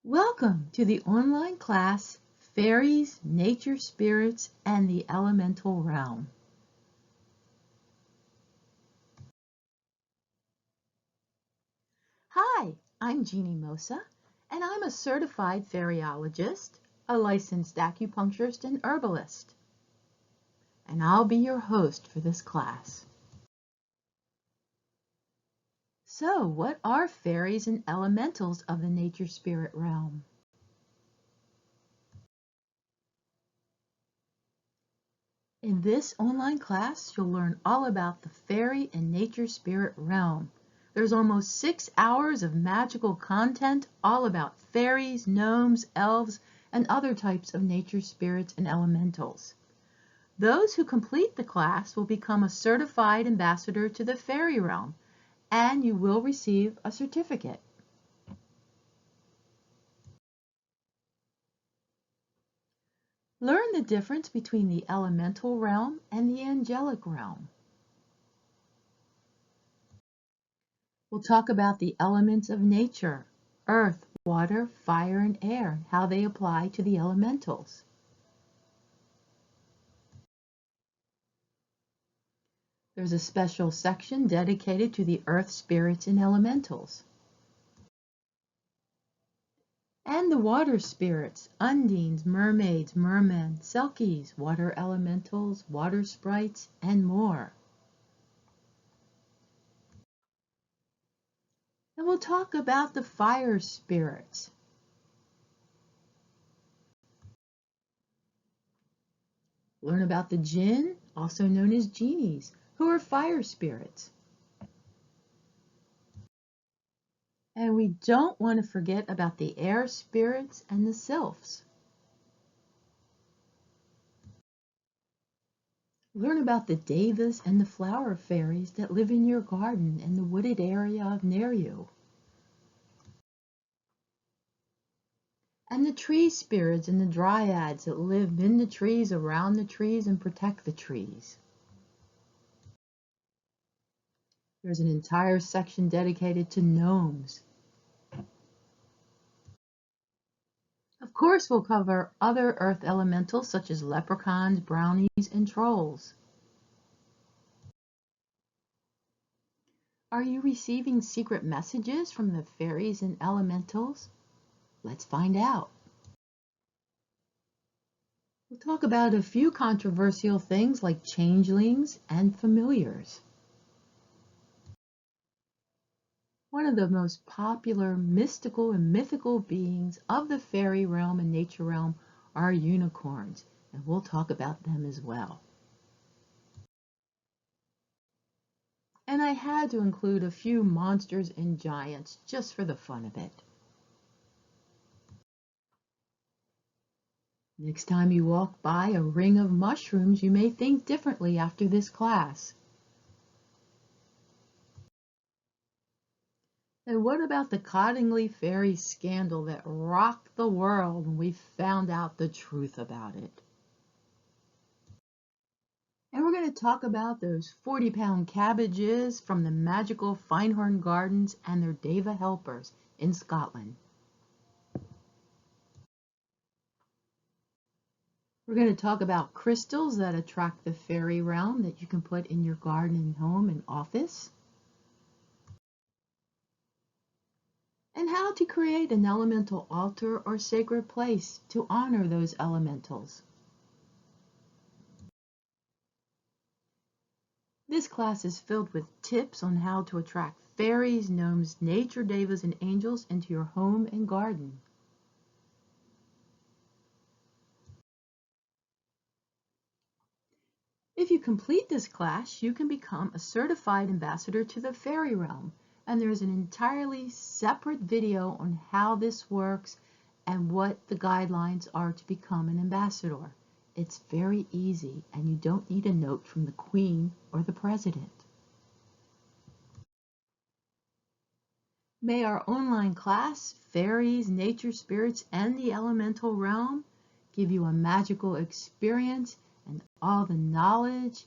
Welcome to the online class, Fairies, Nature Spirits, and the Elemental Realm. Hi, I'm Jeannie Mossa, and I'm a Certified Fairyologist, a licensed acupuncturist and herbalist. And I'll be your host for this class. So, what are fairies and elementals of the nature spirit realm? In this online class, you'll learn all about the fairy and nature spirit realm. There's almost 6 hours of magical content all about fairies, gnomes, elves, and other types of nature spirits and elementals. Those who complete the class will become a certified ambassador to the Faerie Realm, and you will receive a certificate. Learn the difference between the elemental realm and the angelic realm. We'll talk about the elements of nature, earth, water, fire, and air, how they apply to the elementals. There's a special section dedicated to the earth spirits and elementals. And the water spirits, Undines, Mermaids, Mermen, Selkies, water elementals, water sprites, and more. And we'll talk about the fire spirits. Learn about the jinn, also known as genies, who are fire spirits. And we don't want to forget about the air spirits and the sylphs. Learn about the Devas and the flower fairies that live in your garden and the wooded area near you. And the tree spirits and the dryads that live in the trees, around the trees, and protect the trees. There's an entire section dedicated to gnomes. Of course, we'll cover other earth elementals such as leprechauns, brownies, and trolls. Are you receiving secret messages from the fairies and elementals? Let's find out. We'll talk about a few controversial things like changelings and familiars. One of the most popular mystical and mythical beings of the fairy realm and nature realm are unicorns, and we'll talk about them as well. And I had to include a few monsters and giants just for the fun of it. Next time you walk by a ring of mushrooms, you may think differently after this class. And what about the Cottingley Fairy scandal that rocked the world when we found out the truth about it? And we're going to talk about those 40-pound cabbages from the magical Finehorn Gardens and their Deva helpers in Scotland. We're going to talk about crystals that attract the fairy realm that you can put in your garden, home, and office. And how to create an elemental altar or sacred place to honor those elementals. This class is filled with tips on how to attract fairies, gnomes, nature devas, and angels into your home and garden. If you complete this class, you can become a certified ambassador to the Faerie Realm, and there's an entirely separate video on how this works and what the guidelines are to become an ambassador. It's very easy, and you don't need a note from the Queen or the President. May our online class, Fairies, Nature Spirits, and the Elemental Realm, give you a magical experience and all the knowledge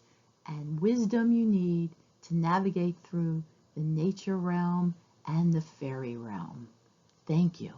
and wisdom you need to navigate through the nature realm and the fairy realm. Thank you.